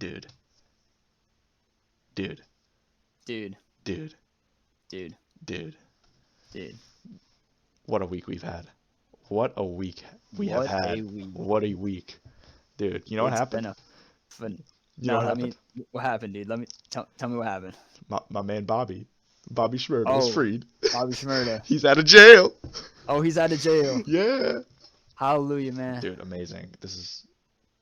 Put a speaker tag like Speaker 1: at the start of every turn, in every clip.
Speaker 1: Dude, dude,
Speaker 2: Dude,
Speaker 1: dude,
Speaker 2: dude,
Speaker 1: dude.
Speaker 2: dude.
Speaker 1: What a week we've had. What a week we have
Speaker 2: What a
Speaker 1: had.
Speaker 2: week.
Speaker 1: What a week. Dude, you know what
Speaker 2: It's
Speaker 1: happened?
Speaker 2: been a fun.
Speaker 1: You know
Speaker 2: No,
Speaker 1: what
Speaker 2: let
Speaker 1: happened?
Speaker 2: me. What happened, dude? Let me tell me what happened.
Speaker 1: My man Bobby Shmurda was
Speaker 2: Oh,
Speaker 1: freed.
Speaker 2: Bobby Shmurda.
Speaker 1: He's out of jail.
Speaker 2: Oh, he's out of jail.
Speaker 1: Yeah.
Speaker 2: Hallelujah, man.
Speaker 1: Dude, amazing. This is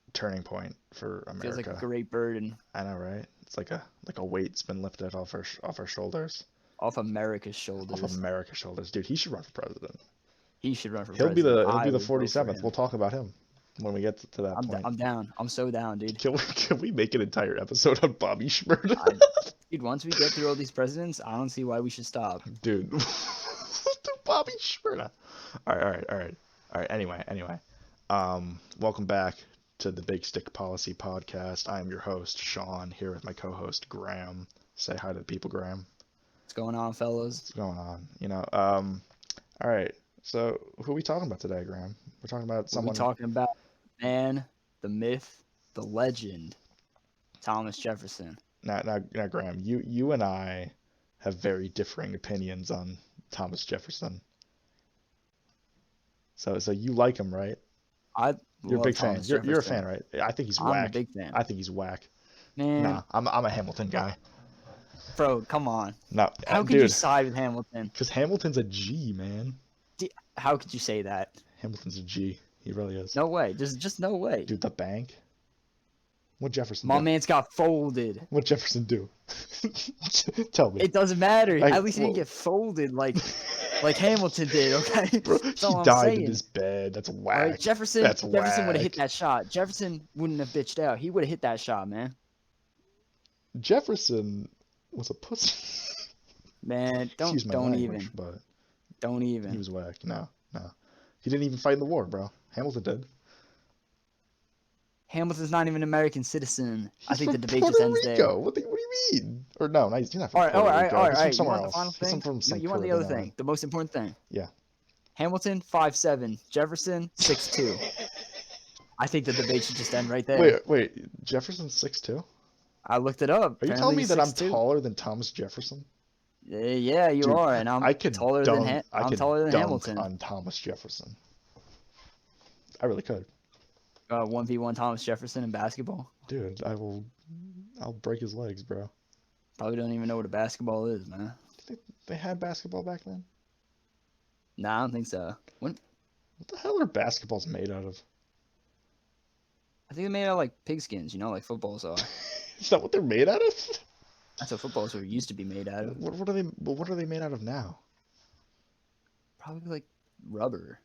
Speaker 1: a turning point for
Speaker 2: Feels like a
Speaker 1: America.
Speaker 2: great burden
Speaker 1: I know, right? It's like a weight's been lifted off our shoulders.
Speaker 2: off America's
Speaker 1: Off
Speaker 2: shoulders.
Speaker 1: America's shoulders. Dude, he should run for president.
Speaker 2: He should run for
Speaker 1: He'll be
Speaker 2: president.
Speaker 1: the
Speaker 2: I would vote for
Speaker 1: 47th.
Speaker 2: him.
Speaker 1: We'll talk about him when we get to that point.
Speaker 2: I'm down. I'm so down, dude.
Speaker 1: Can we make an entire episode on Bobby Shmurda?
Speaker 2: Dude, once we get through all these presidents, I don't see why we should stop.
Speaker 1: Dude. Bobby Shmurda. All right. Anyway. Welcome back to the Big Stick Policy Podcast. I am your host, Sean, here with my co-host, Graham. Say hi to the people, Graham.
Speaker 2: What's going on, fellas?
Speaker 1: What's going on? All right. So, who are we talking about today, Graham? We're talking about someone.
Speaker 2: We're talking about the man, the myth, the legend, Thomas Jefferson.
Speaker 1: Now, Graham, you and I have very differing opinions on Thomas Jefferson. So you like him, right? You're a big fan. You're a fan, right? I think he's whack.
Speaker 2: I'm a big fan.
Speaker 1: I think he's whack.
Speaker 2: Man,
Speaker 1: Nah, I'm a Hamilton guy.
Speaker 2: bro, come on.
Speaker 1: No,
Speaker 2: How could
Speaker 1: dude,
Speaker 2: you side with Hamilton?
Speaker 1: because Hamilton's a G, man.
Speaker 2: How could you say that?
Speaker 1: Hamilton's a G. He really is.
Speaker 2: No way. There's just no way.
Speaker 1: Dude, the bank. What Jefferson
Speaker 2: My
Speaker 1: do?
Speaker 2: man's got folded.
Speaker 1: What Jefferson do? Tell me.
Speaker 2: It doesn't matter. At least he
Speaker 1: well-
Speaker 2: didn't get folded like Hamilton did, okay?
Speaker 1: Bro,
Speaker 2: That's
Speaker 1: he
Speaker 2: all I'm
Speaker 1: died
Speaker 2: saying.
Speaker 1: in his bed. That's
Speaker 2: All
Speaker 1: whack.
Speaker 2: right, Jefferson
Speaker 1: That's
Speaker 2: would have hit
Speaker 1: whack.
Speaker 2: that shot. Jefferson wouldn't have bitched out. He would have hit that shot, man.
Speaker 1: Jefferson was a pussy.
Speaker 2: Man, don't
Speaker 1: Excuse my
Speaker 2: don't
Speaker 1: language,
Speaker 2: even.
Speaker 1: but
Speaker 2: Don't even.
Speaker 1: he was whack. No. He didn't even fight in the war, bro. Hamilton did.
Speaker 2: Hamilton's not even an American citizen. I
Speaker 1: He's
Speaker 2: think the
Speaker 1: from
Speaker 2: debate
Speaker 1: Puerto
Speaker 2: just ends
Speaker 1: Rico.
Speaker 2: there.
Speaker 1: What do you mean? Or no, he's not from
Speaker 2: All right,
Speaker 1: Puerto
Speaker 2: all right,
Speaker 1: Rico.
Speaker 2: all right,
Speaker 1: He's
Speaker 2: all
Speaker 1: from
Speaker 2: right. You
Speaker 1: somewhere
Speaker 2: want the
Speaker 1: else.
Speaker 2: final
Speaker 1: He's
Speaker 2: thing?
Speaker 1: from St.
Speaker 2: You want the other thing, the most important thing.
Speaker 1: Yeah.
Speaker 2: Hamilton 5'7", Jefferson 6'2". I think the debate should just end right there.
Speaker 1: Wait. Jefferson's 6'2"?
Speaker 2: I looked it up.
Speaker 1: Are you
Speaker 2: Apparently
Speaker 1: telling me
Speaker 2: he's
Speaker 1: that I'm
Speaker 2: 6'2".
Speaker 1: taller than Thomas Jefferson?
Speaker 2: Yeah, you
Speaker 1: Dude,
Speaker 2: are, and I'm
Speaker 1: I could
Speaker 2: taller
Speaker 1: dunk,
Speaker 2: than
Speaker 1: I
Speaker 2: I'm
Speaker 1: could
Speaker 2: taller than
Speaker 1: dunk
Speaker 2: Hamilton.
Speaker 1: on Thomas Jefferson. I really could.
Speaker 2: 1v1 Thomas Jefferson in basketball.
Speaker 1: Dude, I'll break his legs, bro.
Speaker 2: Probably don't even know what a basketball is, man.
Speaker 1: They had basketball back then?
Speaker 2: Nah, I don't think so.
Speaker 1: What the hell are basketballs made out of?
Speaker 2: I think they're made out of like pigskins, like footballs are.
Speaker 1: Is that what they're made out of?
Speaker 2: That's what footballs were used to be made out of.
Speaker 1: What are they made out of now?
Speaker 2: Probably like rubber.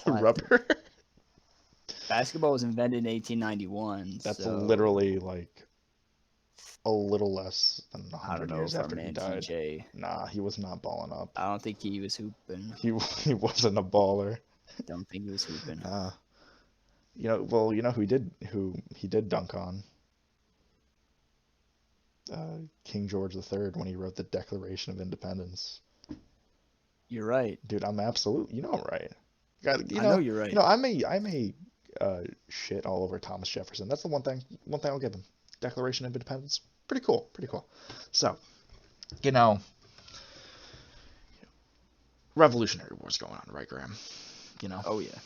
Speaker 1: Rubber?
Speaker 2: Basketball was invented in 1891.
Speaker 1: That's
Speaker 2: so
Speaker 1: literally like a little less than
Speaker 2: I don't
Speaker 1: 100
Speaker 2: know
Speaker 1: years
Speaker 2: if our
Speaker 1: after he
Speaker 2: man
Speaker 1: died.
Speaker 2: TJ.
Speaker 1: Nah, he was not balling up.
Speaker 2: I don't think he was hooping.
Speaker 1: He wasn't a baller.
Speaker 2: Don't think he was hooping.
Speaker 1: Who he did dunk on? King George III when he wrote the Declaration of Independence.
Speaker 2: You're right.
Speaker 1: Dude, I'm absolute. I'm right.
Speaker 2: I know you're right.
Speaker 1: I may shit all over Thomas Jefferson. That's the one thing I'll give him. Declaration of Independence. Pretty cool. So, Revolutionary War's going on, right, Graham?
Speaker 2: Oh yeah.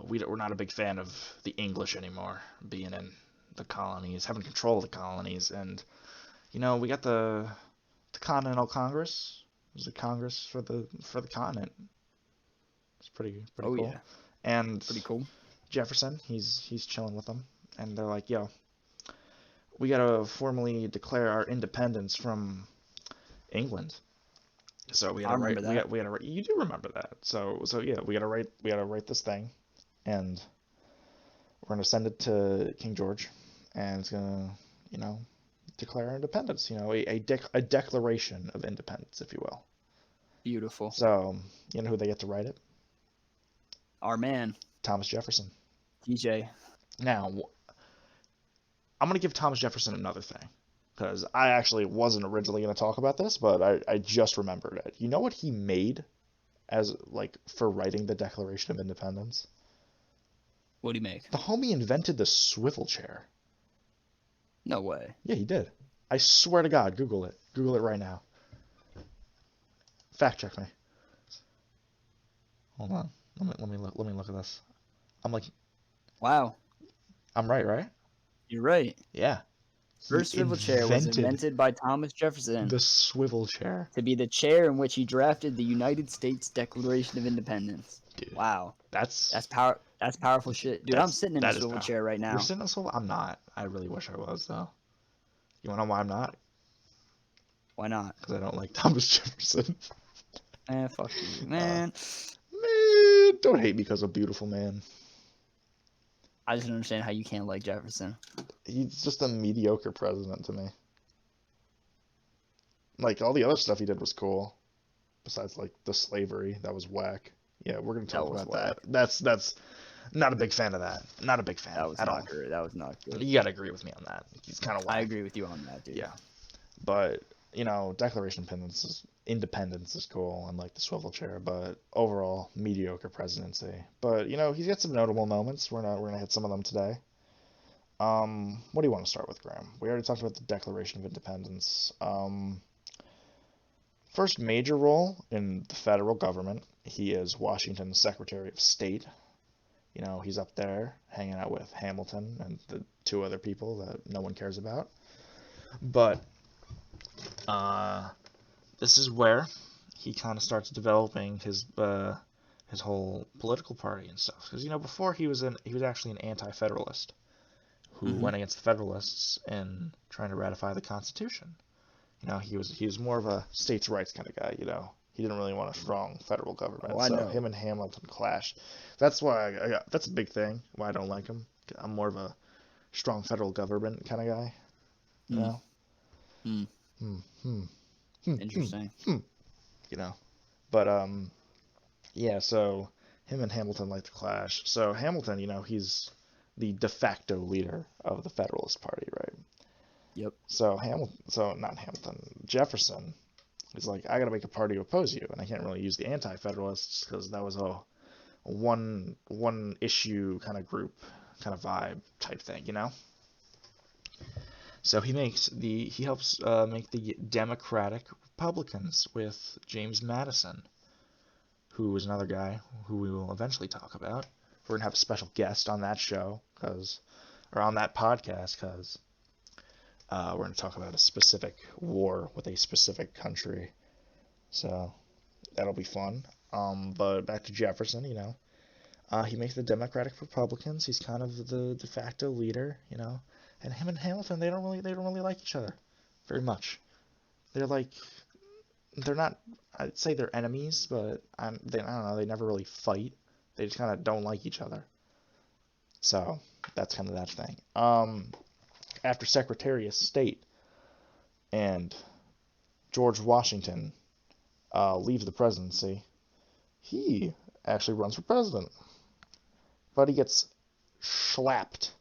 Speaker 1: We're not a big fan of the English anymore, being in the colonies, having control of the colonies, and we got the Continental Congress. It was a Congress for the continent. It's pretty cool.
Speaker 2: Yeah.
Speaker 1: And
Speaker 2: Pretty cool.
Speaker 1: Jefferson, he's chilling with them, and they're like, yo, we gotta formally declare our independence from England. So we gotta write. We gotta write. You do remember that. So yeah, we gotta write this thing, and we're gonna send it to King George, and it's gonna declare our independence. A declaration of independence, if you will.
Speaker 2: Beautiful.
Speaker 1: So you know who they get to write it?
Speaker 2: Our man,
Speaker 1: Thomas Jefferson.
Speaker 2: TJ.
Speaker 1: Now, I'm going to give Thomas Jefferson another thing, because I actually wasn't originally going to talk about this, but I just remembered it. You know what he made for writing the Declaration of Independence?
Speaker 2: What'd he make?
Speaker 1: The homie invented the swivel chair.
Speaker 2: No way.
Speaker 1: Yeah, he did. I swear to God, Google it. Google it right now. Fact check me. Hold on. Let me look at this. I'm like,
Speaker 2: Wow.
Speaker 1: I'm right, right?
Speaker 2: You're right.
Speaker 1: Yeah. He
Speaker 2: First swivel chair was
Speaker 1: invented
Speaker 2: invented by Thomas Jefferson
Speaker 1: the swivel chair.
Speaker 2: to be the chair in which he drafted the United States Declaration of Independence.
Speaker 1: Dude,
Speaker 2: Wow.
Speaker 1: that's
Speaker 2: That's powerful shit. Dude, I'm sitting in a
Speaker 1: that is
Speaker 2: swivel
Speaker 1: powerful.
Speaker 2: chair right
Speaker 1: You're
Speaker 2: now.
Speaker 1: sitting in a swivel? I'm not. I really wish I was though. You wanna know why I'm not?
Speaker 2: Why not?
Speaker 1: Because I don't like Thomas Jefferson.
Speaker 2: Man, fuck you, man.
Speaker 1: Man, don't hate me because I'm beautiful, man.
Speaker 2: I just don't understand how you can't like Jefferson.
Speaker 1: He's just a mediocre president to me. Like, all the other stuff he did was cool. Besides, like, the slavery. That was whack. Yeah, we're going to talk about that. That's not a big fan of that. Not a big fan
Speaker 2: That was
Speaker 1: at
Speaker 2: not
Speaker 1: all.
Speaker 2: good. That was not good.
Speaker 1: You got to agree with me on that. He's kind of whack.
Speaker 2: I agree with you on that, dude.
Speaker 1: Yeah. But, you know, Declaration of Independence is cool, and, like, the swivel chair. But overall, mediocre presidency. But, you know, he's got some notable moments. We're going to hit some of them today. What do you want to start with, Graham? We already talked about the Declaration of Independence. First major role in the federal government, he is Washington's Secretary of State. You know, he's up there hanging out with Hamilton and the two other people that no one cares about. But this is where he kind of starts developing his whole political party and stuff. Because, you know, before he was actually an anti-federalist who went against the Federalists in trying to ratify the Constitution. You know, he was more of a states' rights kind of guy. You know, he didn't really want a strong federal government. So him and Hamilton clashed. That's why that's a big thing. Why I don't like him. I'm more of a strong federal government kind of guy. You know.
Speaker 2: Interesting.
Speaker 1: You know, but yeah. So him and Hamilton like to clash. So Hamilton, you know, he's the de facto leader of the Federalist Party, right?
Speaker 2: Yep.
Speaker 1: So Jefferson is like, I gotta make a party to oppose you, and I can't really use the anti-federalists because that was a one issue kind of group, kind of vibe type thing, you know. So he helps make the Democratic Republicans with James Madison, who was another guy who we will eventually talk about. We're gonna have a special guest on that show, on that podcast, because we're going to talk about a specific war with a specific country. So that'll be fun. But back to Jefferson, you know. He makes the Democratic Republicans. He's kind of the de facto leader, you know. And him and Hamilton, they don't really like each other very much. They're not, I'd say they're enemies, but I don't know, they never really fight. They just kind of don't like each other. So that's kind of that thing. After Secretary of State and George Washington leaves the presidency, he actually runs for president. But he gets slapped.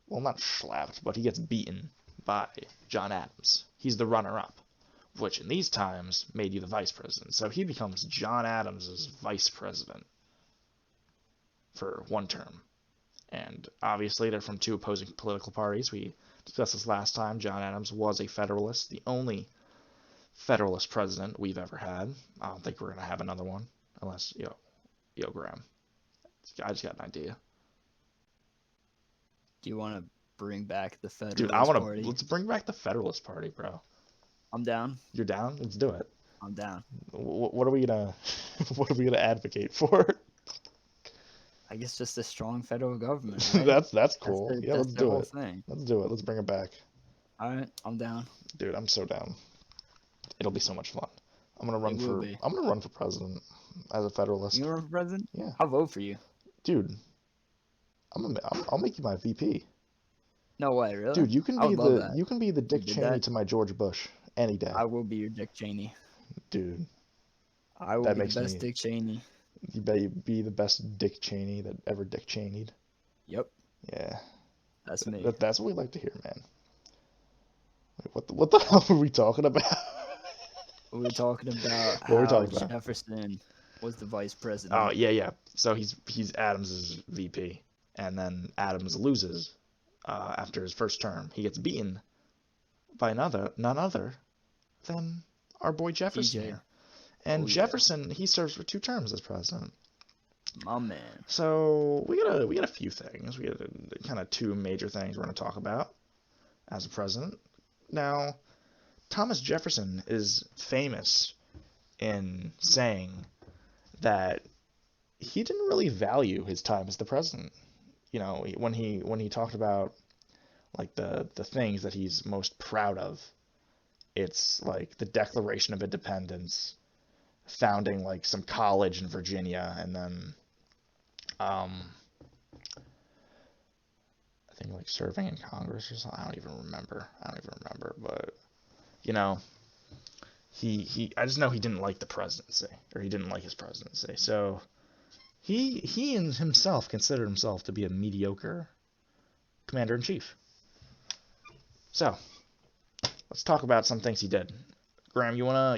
Speaker 1: Well, not slapped, but he gets beaten by John Adams. He's the runner-up, which in these times made you the vice president. So he becomes John Adams' vice president for one term. And obviously they're from two opposing political parties. We discussed this last time. John Adams was a Federalist, the only Federalist president we've ever had. I don't think we're going to have another one, unless, yo, Graham. I just got an idea.
Speaker 2: Do you want to bring back the Federalist
Speaker 1: Party? Let's bring back the Federalist Party, bro.
Speaker 2: I'm down.
Speaker 1: You're down? Let's do it.
Speaker 2: I'm down.
Speaker 1: What are we gonna advocate for?
Speaker 2: I guess just a strong federal government. Right?
Speaker 1: that's cool. Let's do it. Let's do it. Let's bring it back.
Speaker 2: All right, I'm down.
Speaker 1: Dude, I'm so down. It'll be so much fun. I'm gonna run for president as a Federalist.
Speaker 2: You run for president?
Speaker 1: Yeah.
Speaker 2: I'll vote for you.
Speaker 1: Dude, I'll make you my VP.
Speaker 2: No way, really?
Speaker 1: Dude, you can be the Dick Cheney to my George Bush any day.
Speaker 2: I will be your Dick Cheney.
Speaker 1: Dude.
Speaker 2: I will be the best Dick Cheney.
Speaker 1: You bet you be the best Dick Cheney that ever Dick Cheneyed.
Speaker 2: Yep.
Speaker 1: Yeah.
Speaker 2: That's me.
Speaker 1: That's what we like to hear, man. Wait, what the hell were we talking about?
Speaker 2: We were talking about how Jefferson was the vice president.
Speaker 1: Oh, yeah. So he's Adams' VP, and then Adams loses after his first term. He gets beaten by none other than our boy Jefferson
Speaker 2: TJ.
Speaker 1: here. And
Speaker 2: Oh, yeah.
Speaker 1: Jefferson, he serves for 2 terms as president.
Speaker 2: My man.
Speaker 1: So we got a few things. We got kind of 2 major things we're going to talk about as a president. Now, Thomas Jefferson is famous in saying that he didn't really value his time as the president. You know, when he talked about like the things that he's most proud of, it's like the Declaration of Independence, founding like some college in Virginia, and then I think like serving in Congress or something. I don't even remember, but you know, I just know he didn't like the presidency, or he didn't like his presidency. So he in himself considered himself to be a mediocre commander in chief. So let's talk about some things he did. Graham, you wanna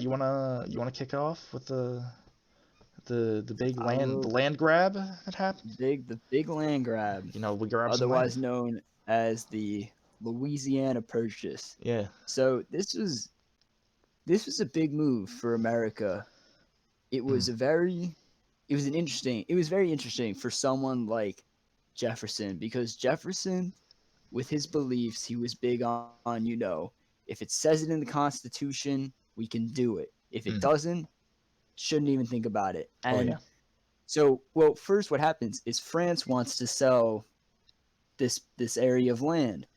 Speaker 1: kick it off with the big land grab that happened?
Speaker 2: The big land grab.
Speaker 1: You know, we grabbed
Speaker 2: otherwise
Speaker 1: some land.
Speaker 2: known as the Louisiana Purchase.
Speaker 1: Yeah.
Speaker 2: So this was a big move for America. It was very interesting for someone like Jefferson, because Jefferson, with his beliefs, he was big on, if it says it in the Constitution, we can do it. If it doesn't, shouldn't even think about it. And so, well, first what happens is France wants to sell this area of land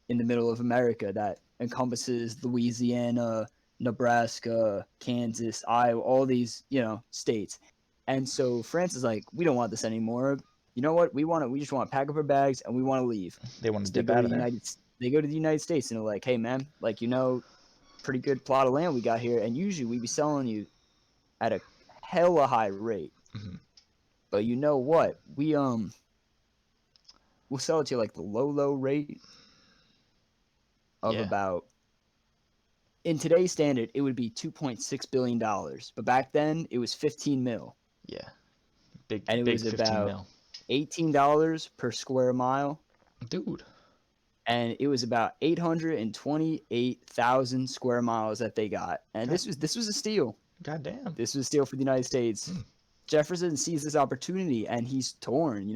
Speaker 2: in the middle of America that encompasses Louisiana, Nebraska, Kansas, Iowa, all these, states. And so France is like, we don't want this anymore. You know what? We just want to pack up our bags and we want to leave.
Speaker 1: They want to
Speaker 2: So
Speaker 1: dip out of there.
Speaker 2: They go to the United States and they're like, hey man, like, pretty good plot of land we got here, and usually we'd be selling you at a hella high rate. But you know what? We'll sell it to you like the low rate of about, in today's standard, it would be $2.6 billion. But back then, it was 15 mil.
Speaker 1: Yeah.
Speaker 2: And it was about
Speaker 1: mil.
Speaker 2: $18 per square mile.
Speaker 1: Dude.
Speaker 2: And it was about 828,000 square miles that they got. And this was a steal.
Speaker 1: Goddamn.
Speaker 2: This was a steal for the United States. Jefferson sees this opportunity and he's torn,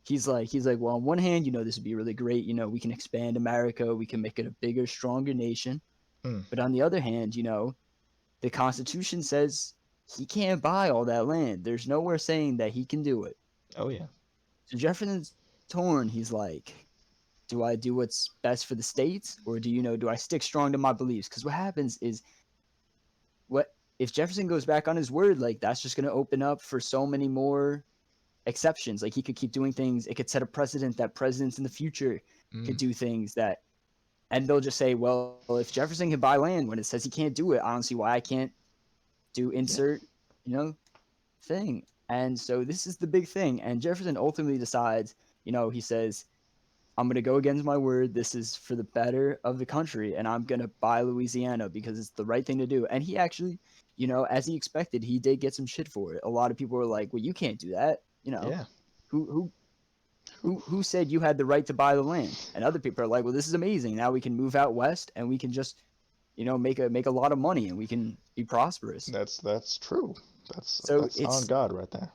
Speaker 2: He's like, well, on one hand, this would be really great. We can expand America. We can make it a bigger, stronger nation. But on the other hand, the Constitution says he can't buy all that land. There's nowhere saying that he can do it.
Speaker 1: Oh, yeah.
Speaker 2: So Jefferson's torn. He's like, do I do what's best for the states, or do I stick strong to my beliefs? Because what happens is, if Jefferson goes back on his word, like, that's just going to open up for so many more exceptions. Like, he could keep doing things. It could set a precedent that presidents in the future could do things that, and they'll just say, well, if Jefferson can buy land when it says he can't do it, I don't see why I can't do insert, thing. And so this is the big thing. And Jefferson ultimately decides, he says, I'm going to go against my word. This is for the better of the country, and I'm going to buy Louisiana because it's the right thing to do. And he actually, as he expected, he did get some shit for it. A lot of people were like, well, you can't do that. Who said you had the right to buy the land? And other people are like, well, this is amazing. Now we can move out west and we can just, make a lot of money and we can be prosperous.
Speaker 1: That's true. That's on God right there.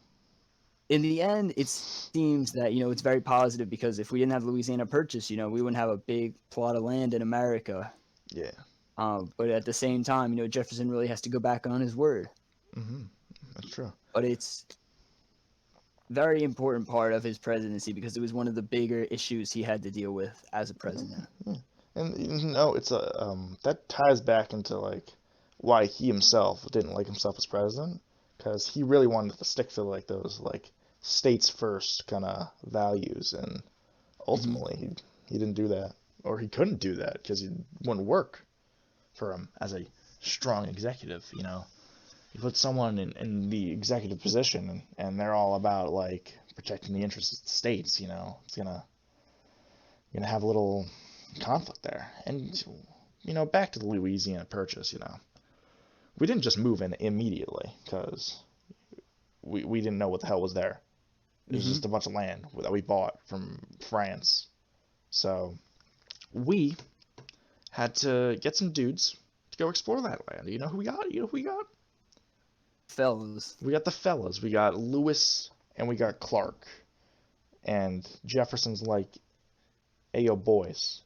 Speaker 2: In the end, it seems that, it's very positive, because if we didn't have Louisiana Purchase, we wouldn't have a big plot of land in America.
Speaker 1: Yeah.
Speaker 2: But at the same time, Jefferson really has to go back on his word.
Speaker 1: That's true.
Speaker 2: But it's a very important part of his presidency, because it was one of the bigger issues he had to deal with as a president.
Speaker 1: And it's that ties back into like why he himself didn't like himself as president, because he really wanted to stick to like those like states first kind of values, and ultimately he didn't do that, or he couldn't do that because it wouldn't work for him as a strong executive. You put someone in the executive position and they're all about like protecting the interests of the states, it's gonna have a little conflict there. And back to the Louisiana Purchase, we didn't just move in immediately because we didn't know what the hell was there. It was just a bunch of land that we bought from France So we had to get some dudes to go explore that land. You know who we got? You know who we got?
Speaker 2: Fellas.
Speaker 1: We got the fellas. We got Lewis and we got Clark. And Jefferson's like, hey, yo, boys,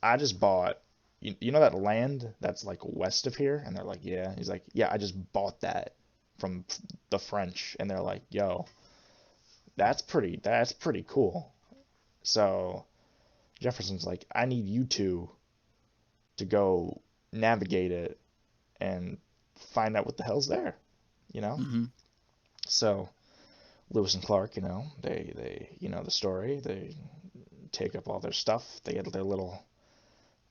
Speaker 1: I just bought, you know that land that's like west of here? And they're like, yeah. He's like, yeah, I just bought that from the French. And they're like, yo, that's pretty cool. So Jefferson's like, I need you two to go navigate it and find out what the hell's there, you know?
Speaker 2: Mm-hmm.
Speaker 1: So Lewis and Clark, they you know the story. They take up all their stuff. They get their little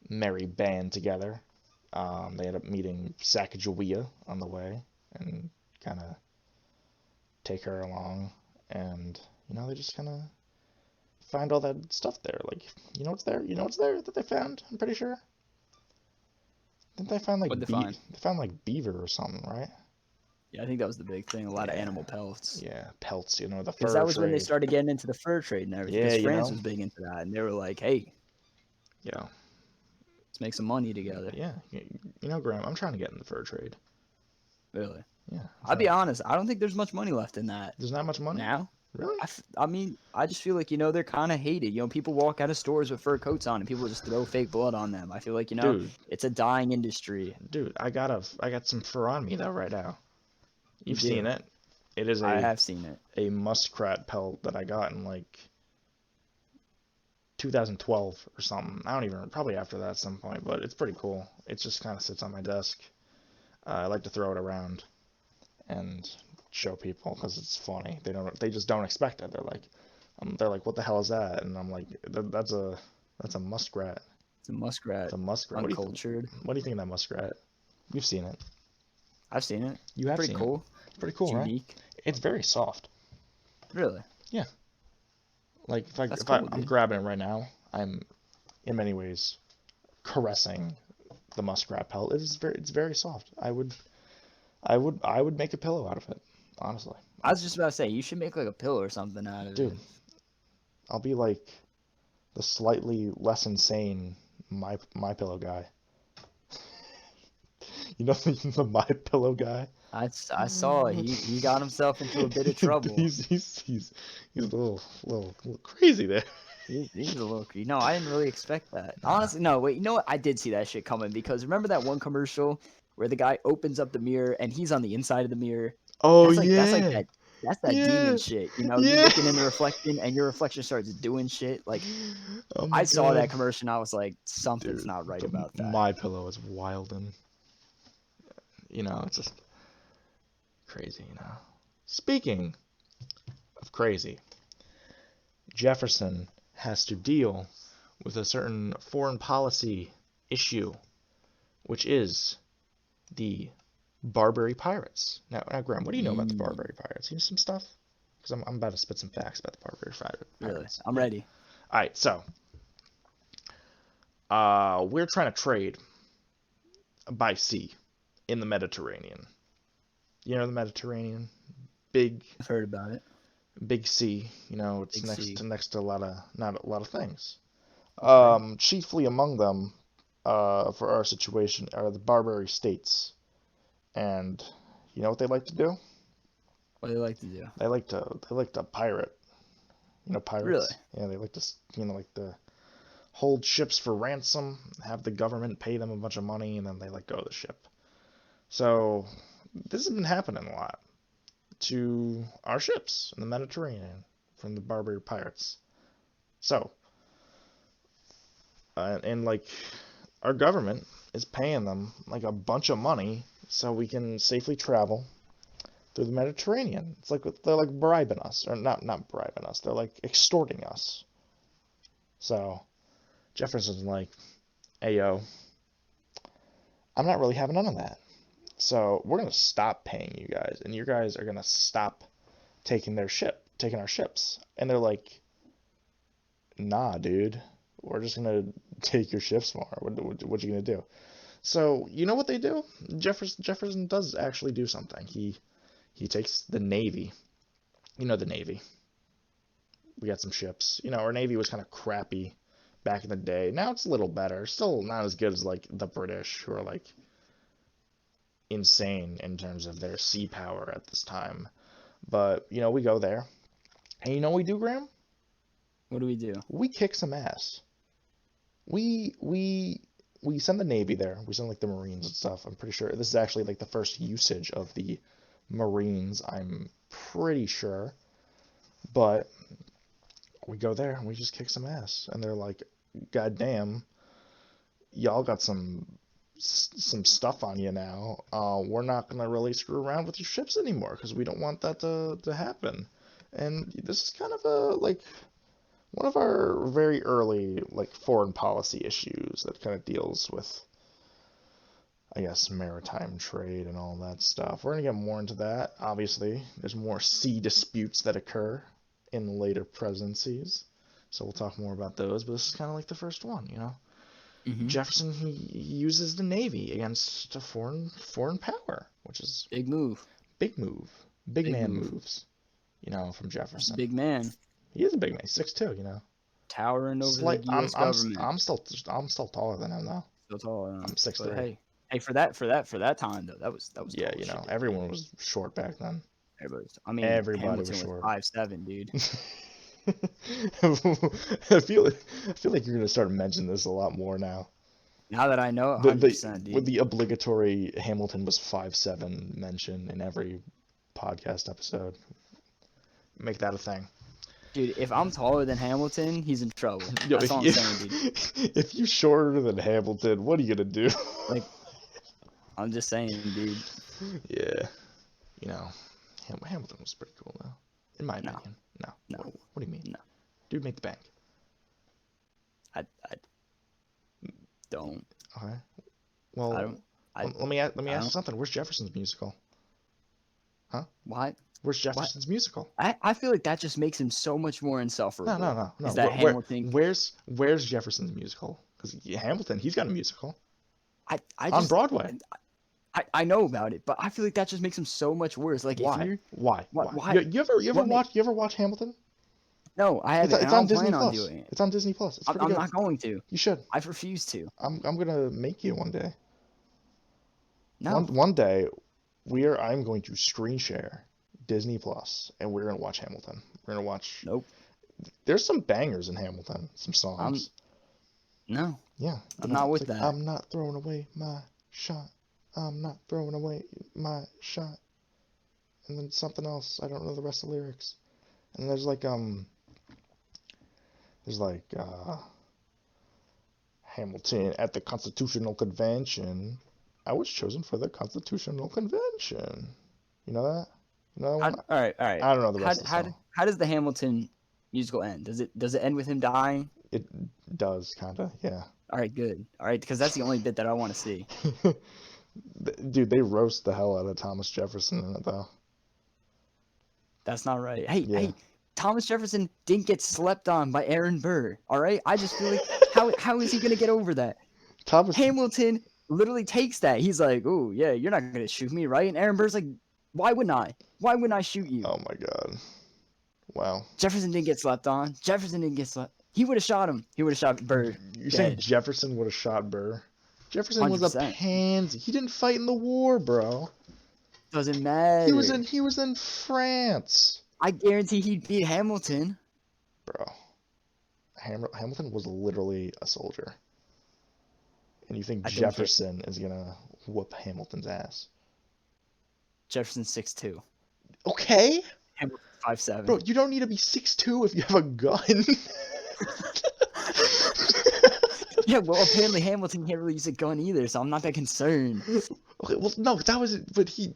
Speaker 1: merry band together. They end up meeting Sacagawea on the way and kind of take her along. And, they just kind of find all that stuff there. Like, you know what's there? You know what's there that they found? I'm pretty sure. Didn't they find like
Speaker 2: What'd they find?
Speaker 1: They found like beaver or something, right?
Speaker 2: Yeah, I think that was the big thing. A lot of animal pelts.
Speaker 1: Yeah, pelts. The fur
Speaker 2: because that was
Speaker 1: trade.
Speaker 2: when they started getting into the fur trade and everything.
Speaker 1: Yeah,
Speaker 2: Because France was big into that, and they were like, "Hey,
Speaker 1: yeah,
Speaker 2: let's make some money together."
Speaker 1: Yeah, Graham, I'm trying to get in the fur trade.
Speaker 2: Really?
Speaker 1: Yeah.
Speaker 2: I'll be honest. I don't think there's much money left in that.
Speaker 1: There's not much money
Speaker 2: now.
Speaker 1: Really?
Speaker 2: I mean, I just feel like they're kind of hated. People walk out of stores with fur coats on, and people just throw fake blood on them. I feel like
Speaker 1: Dude,
Speaker 2: it's a dying industry.
Speaker 1: Dude, I got some fur on me though right now. You've
Speaker 2: You
Speaker 1: seen it. It is
Speaker 2: I have seen it.
Speaker 1: A muskrat pelt that I got in like 2012 or something. I don't even, probably after that at some point, but it's pretty cool. It just kind of sits on my desk. I like to throw it around and show people because it's funny. They just don't expect it. They're like, what the hell is that? And I'm like, that's a muskrat.
Speaker 2: It's a muskrat.
Speaker 1: It's a muskrat.
Speaker 2: Uncultured.
Speaker 1: What do you think of that muskrat? You've seen it.
Speaker 2: I've seen it.
Speaker 1: You have
Speaker 2: pretty
Speaker 1: seen
Speaker 2: cool.
Speaker 1: It. It's pretty cool,
Speaker 2: it's
Speaker 1: right?
Speaker 2: Unique.
Speaker 1: It's very soft.
Speaker 2: Really?
Speaker 1: Yeah. Like I'm grabbing it right now, I'm in many ways caressing the muskrat pelt. It's very soft. I would make a pillow out of it, honestly.
Speaker 2: I was just about to say you should make like a pillow or something out of it.
Speaker 1: Dude, I'll be like the slightly less insane my pillow guy. You know the my pillow guy?
Speaker 2: I saw it. He got himself into a bit of trouble.
Speaker 1: he's a little crazy there.
Speaker 2: He's a little creepy. No, I didn't really expect that. Honestly, no. Wait, you know what? I did see that shit coming because remember that one commercial where the guy opens up the mirror and he's on the inside of the mirror?
Speaker 1: Oh,
Speaker 2: That's that demon shit. You're looking in the reflection and your reflection starts doing shit. Like, I saw that commercial and I was like, something's not right about that.
Speaker 1: My pillow is wildin'. It's just crazy, Speaking of crazy, Jefferson has to deal with a certain foreign policy issue, which is the Barbary Pirates. Now, Graham, what do you know about the Barbary Pirates? You know some stuff? Because I'm about to spit some facts about the Barbary Pirates.
Speaker 2: Really? I'm ready.
Speaker 1: All right, so we're trying to trade by sea in the Mediterranean. You know the Mediterranean?
Speaker 2: I've heard about it.
Speaker 1: Big sea, it's next to not a lot of things.
Speaker 2: Okay.
Speaker 1: Chiefly among them, for our situation, are the Barbary States. And you know what they like to do?
Speaker 2: What do they like to do?
Speaker 1: They like to pirate. Pirates.
Speaker 2: Really?
Speaker 1: Yeah, they like to like to hold ships for ransom, have the government pay them a bunch of money, and then they let go of the ship. So this has been happening a lot to our ships in the Mediterranean from the Barbary Pirates. So, and like our government is paying them like a bunch of money so we can safely travel through the Mediterranean. It's like they're like bribing us, or not bribing us. They're like extorting us. So Jefferson's like, "Hey yo, I'm not really having none of that. So we're gonna stop paying you guys, and you guys are gonna stop taking our ships." And they're like, "Nah, dude, we're just gonna take your ships more. What you gonna do?" So you know what they do? Jefferson does actually do something. He takes the Navy. You know the Navy. We got some ships. Our Navy was kind of crappy back in the day. Now it's a little better. Still not as good as like the British, who are like insane in terms of their sea power at this time. But we go there, and you know what we do, Graham?
Speaker 2: What do we do?
Speaker 1: We kick some ass. We send the Navy there. We send like the Marines and stuff. I'm pretty sure this is actually like the first usage of the Marines. I'm pretty sure, but we go there and we just kick some ass, and they're like, "God damn, y'all got some stuff on you now. We're not gonna really screw around with your ships anymore because we don't want that to happen." And this is kind of one of our very early foreign policy issues that kind of deals with, I guess, maritime trade and all that stuff. We're gonna get more into that. Obviously, there's more sea disputes that occur in later presidencies, so we'll talk more about those. But this is kind of like the first one,
Speaker 2: Mm-hmm.
Speaker 1: Jefferson, he uses the Navy against a foreign power, which is
Speaker 2: big move,
Speaker 1: big man moves, from Jefferson.
Speaker 2: Big man.
Speaker 1: He is a big man. He's 6'2",
Speaker 2: Towering over the U.S. government.
Speaker 1: I'm still taller than him though.
Speaker 2: Still tall.
Speaker 1: I'm 6'3".
Speaker 2: Hey, for that time though, that was
Speaker 1: yeah. Everyone was short back then.
Speaker 2: Everybody
Speaker 1: was
Speaker 2: Hamilton
Speaker 1: short.
Speaker 2: Was 5'7", dude.
Speaker 1: I feel like you're gonna start mentioning this a lot more now.
Speaker 2: Now that I know, 100%, dude.
Speaker 1: With the obligatory Hamilton was 5'7" mention in every podcast episode. Make that a thing.
Speaker 2: Dude, if I'm taller than Hamilton, he's in trouble. That's all I'm saying, dude.
Speaker 1: If you're shorter than Hamilton, what are you gonna do?
Speaker 2: I'm just saying, dude.
Speaker 1: Yeah. Hamilton was pretty cool, though. In my opinion. No. What do you mean?
Speaker 2: No.
Speaker 1: Dude, make the bank.
Speaker 2: I don't.
Speaker 1: Okay. Well, let me ask you something. Where's Jefferson's musical? Huh?
Speaker 2: What?
Speaker 1: Where's Jefferson's musical?
Speaker 2: I feel like that just makes him so much more insufferable.
Speaker 1: No.
Speaker 2: Is that Hamilton?
Speaker 1: Where's Jefferson's musical? Because Hamilton, he's got a musical.
Speaker 2: I
Speaker 1: on Broadway.
Speaker 2: I know about it, but I feel like that just makes him so much worse.
Speaker 1: Why? Why? You ever watch Hamilton?
Speaker 2: No, I haven't.
Speaker 1: It's on Disney Plus. It's on Disney Plus. It's pretty good.
Speaker 2: I'm not going to.
Speaker 1: You should.
Speaker 2: I refuse to.
Speaker 1: I'm gonna make you one day.
Speaker 2: No.
Speaker 1: One day, I'm going to screen share Disney Plus, and we're gonna watch Hamilton. We're gonna watch.
Speaker 2: Nope.
Speaker 1: There's some bangers in Hamilton. Some songs.
Speaker 2: No.
Speaker 1: Yeah.
Speaker 2: I'm not with that.
Speaker 1: I'm not throwing away my shot. I'm not throwing away my shot. And then something else. I don't know the rest of the lyrics. And there's Hamilton at the Constitutional Convention. I was chosen for the Constitutional Convention. You know that? You know that one?
Speaker 2: All right.
Speaker 1: I don't know the rest of the song.
Speaker 2: How does the Hamilton musical end? Does it end with him dying?
Speaker 1: It does, kind of, yeah.
Speaker 2: All right, good. All right, because that's the only bit that I want to see.
Speaker 1: Dude, they roast the hell out of Thomas Jefferson in it, though.
Speaker 2: That's not right. Hey, Thomas Jefferson didn't get slept on by Aaron Burr, all right? I just feel like, how is he going to get over that? Hamilton literally takes that. He's like, oh, yeah, you're not going to shoot me, right? And Aaron Burr's like, why wouldn't I? Why wouldn't I shoot you?
Speaker 1: Oh, my God. Wow.
Speaker 2: Jefferson didn't get slept on. He would have shot him. He would have shot Burr.
Speaker 1: You're saying Jefferson would have shot Burr? Jefferson 100%. Was a pansy. He didn't fight in the war, bro.
Speaker 2: Doesn't matter.
Speaker 1: He was in France.
Speaker 2: I guarantee he'd beat Hamilton.
Speaker 1: Bro. Hamilton was literally a soldier. And you think Jefferson is going to whoop Hamilton's ass?
Speaker 2: Jefferson's 6'2".
Speaker 1: Okay.
Speaker 2: Hamilton's 5'7".
Speaker 1: Bro, you don't need to be 6'2" if you have a gun.
Speaker 2: Yeah, well, apparently Hamilton can't really use a gun either, so I'm not that concerned.
Speaker 1: Okay, well, no, but he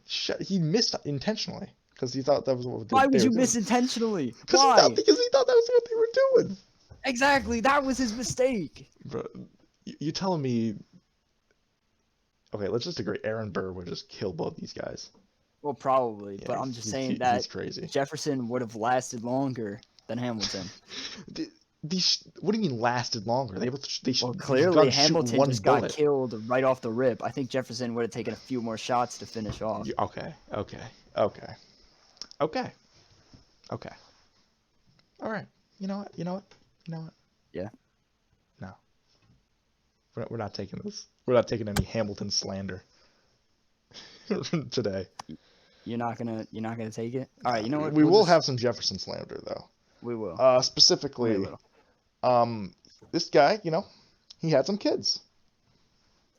Speaker 1: missed intentionally because he thought that was what.
Speaker 2: Why would you miss intentionally?
Speaker 1: Why? Because he thought that was what they were doing.
Speaker 2: Exactly, that was his mistake.
Speaker 1: Bro, you telling me? Okay, let's just agree. Aaron Burr would just kill both these guys.
Speaker 2: Well, probably, yeah, but I'm just saying that
Speaker 1: crazy.
Speaker 2: Jefferson would have lasted longer than Hamilton.
Speaker 1: What do you mean lasted longer?
Speaker 2: Well, clearly Hamilton just got killed right off the rip. I think Jefferson would have taken a few more shots to finish off.
Speaker 1: Okay. All right. You know what?
Speaker 2: Yeah.
Speaker 1: No. We're not taking this. We're not taking any Hamilton slander today.
Speaker 2: You're not gonna take it. All right, you know what?
Speaker 1: We will have some Jefferson slander though.
Speaker 2: We will.
Speaker 1: Specifically,
Speaker 2: Only a little.
Speaker 1: This guy, he had some kids.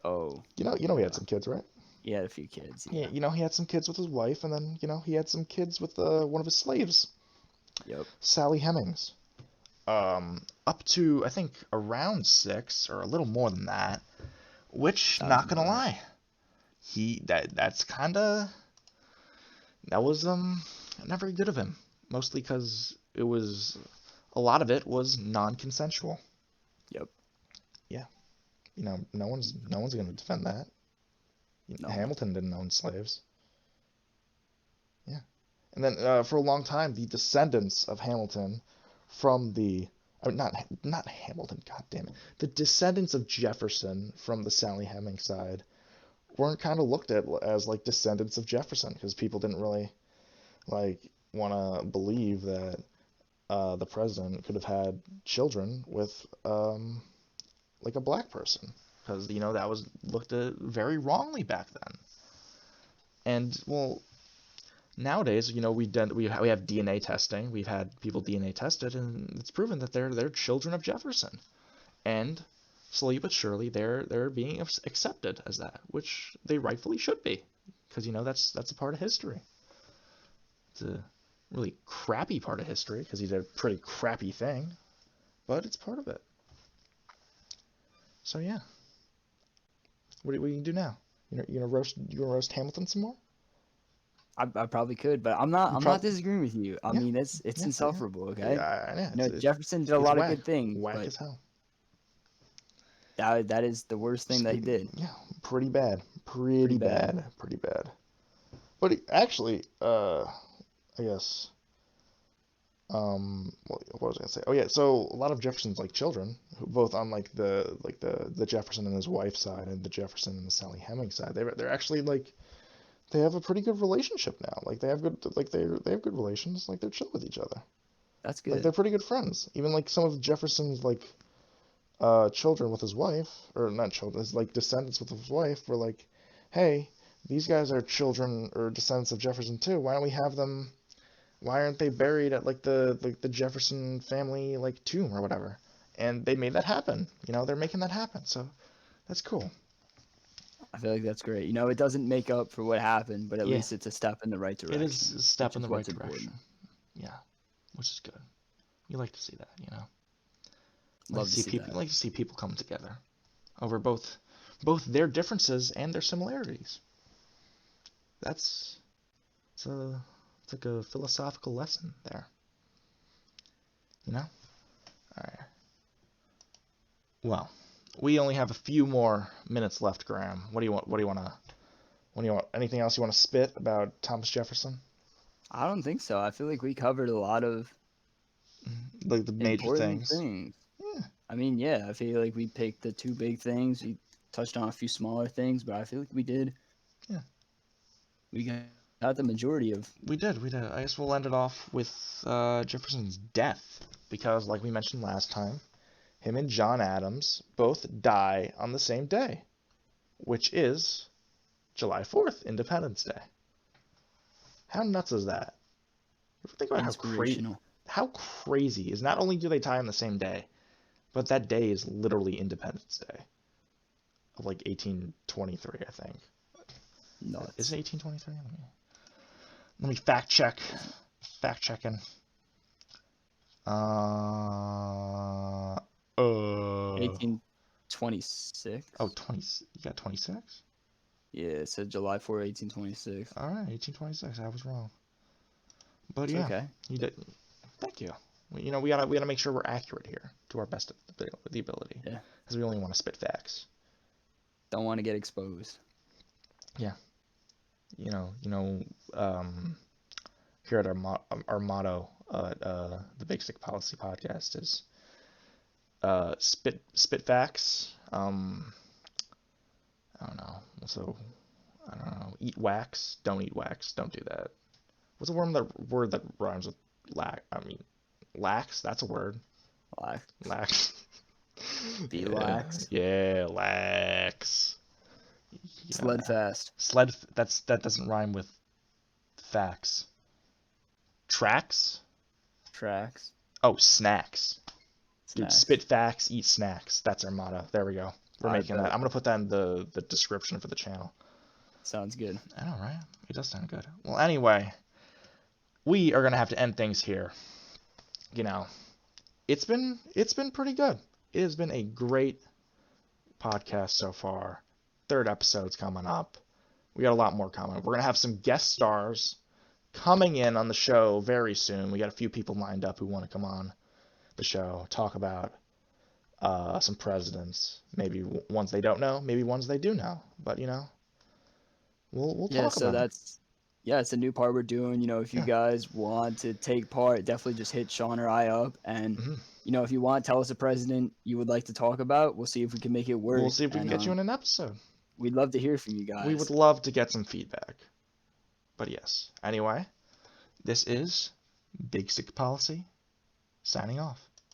Speaker 2: Oh.
Speaker 1: He had some kids, right?
Speaker 2: He had a few kids.
Speaker 1: Yeah. He had some kids with his wife, and then he had some kids with one of his slaves.
Speaker 2: Yep.
Speaker 1: Sally Hemings. Up to I think around 6 or a little more than that. Which, not gonna lie, that was not very good of him. Mostly because a lot of it was non-consensual.
Speaker 2: Yep.
Speaker 1: Yeah. No one's gonna defend that. No. Hamilton didn't own slaves. Yeah. And then for a long time, the descendants of Hamilton from not Hamilton, god damn it. The descendants of Jefferson from the Sally Hemings side weren't kind of looked at as like descendants of Jefferson because people didn't really like want to believe that the president could have had children with like a black person because that was looked at very wrongly back then. And well, nowadays we have DNA testing. We've had people DNA tested, and it's proven that they're children of Jefferson, and slowly but surely they're being accepted as that, which they rightfully should be, because that's a part of history. It's a really crappy part of history because he did a pretty crappy thing, but it's part of it. So yeah, what are you gonna do now? You gonna roast Hamilton some more?
Speaker 2: I probably could, but I'm not disagreeing with you. I mean, it's insufferable, okay?
Speaker 1: Yeah,
Speaker 2: Jefferson did a lot of good things.
Speaker 1: Whack as hell.
Speaker 2: That is the worst thing that he did.
Speaker 1: Yeah, pretty bad. Pretty bad. But actually, I guess, what was I gonna say? Oh yeah, so a lot of Jefferson's like children, both on like the Jefferson and his wife side and the Jefferson and the Sally Hemings side, they're actually like they have a pretty good relationship now. Like they have good relations. Like they're chill with each other.
Speaker 2: That's good.
Speaker 1: Like they're pretty good friends. Even like some of Jefferson's like children with his wife, or not children, his like descendants with his wife were like, hey, these guys are children or descendants of Jefferson too. Why don't we have them? Why aren't they buried at like the Jefferson family like tomb or whatever? And they made that happen. They're making that happen. So that's cool.
Speaker 2: I feel like that's great. It doesn't make up for what happened, but at least it's a step in the right direction.
Speaker 1: It is a step in the right direction. Yeah, which is good. You like to see that, Like to see people come together over both their differences and their similarities. It's like a philosophical lesson there. All right. Well, we only have a few more minutes left, Graham. What do you want? Anything else you want to spit about Thomas Jefferson?
Speaker 2: I don't think so. I feel like we covered a lot of
Speaker 1: like the major things.
Speaker 2: Yeah. I mean, yeah, I feel like we picked the two big things. We touched on a few smaller things, but I feel like we did.
Speaker 1: Yeah.
Speaker 2: We got the majority of.
Speaker 1: We did. I guess we'll end it off with Jefferson's death because, like we mentioned last time, him and John Adams both die on the same day, which is July 4th, Independence Day. How nuts is that? If you think about how crazy is not only do they die on the same day, but that day is literally Independence Day of like 1823, I think.
Speaker 2: Nuts.
Speaker 1: Is it 1823? Let me fact check. Fact checking.
Speaker 2: 1826.
Speaker 1: Oh, 20. You got 26?
Speaker 2: Yeah, it said July 4, 1826.
Speaker 1: All right, 1826. I was wrong. But it's okay. You did. Thank you. We gotta make sure we're accurate here to our best of the ability.
Speaker 2: Yeah.
Speaker 1: Because we only want to spit facts.
Speaker 2: Don't want to get exposed.
Speaker 1: Yeah. Here at our motto at the Big Stick Policy Podcast is spit facts. I don't know. So I don't know. Eat wax. Don't eat wax. Don't do that. What's a word that rhymes with lax? I mean, lax. That's a word.
Speaker 2: Lax. Be lax.
Speaker 1: Yeah, lax. Yeah.
Speaker 2: Sled fast.
Speaker 1: That doesn't rhyme with facts. Tracks?
Speaker 2: Tracks.
Speaker 1: Oh, snacks. Dude,
Speaker 2: Snacks.
Speaker 1: spit facts, eat snacks. That's our motto. There we go. We're making that. I'm gonna put that in the description for the channel.
Speaker 2: Sounds good.
Speaker 1: I know, right? It does sound good. Well, anyway, we are gonna have to end things here. You know, it's been pretty good. It has been a great podcast so far. 3rd episode's coming up. We got a lot more coming. We're gonna have some guest stars coming in on the show very soon. We got a few people lined up who want to come on the show, talk about some presidents, maybe ones they don't know, maybe ones they do know. But you know, we'll talk
Speaker 2: so
Speaker 1: about
Speaker 2: it's a new part we're doing. You know, if you guys want to take part, definitely just hit Sean or I up. And, you know, if you want, tell us a president you would like to talk about. We'll see if we can make it work.
Speaker 1: We'll see if we can get you in an episode.
Speaker 2: We'd love to hear from you guys.
Speaker 1: We would love to get some feedback. But yes, anyway, this is Big Sick Policy, signing off.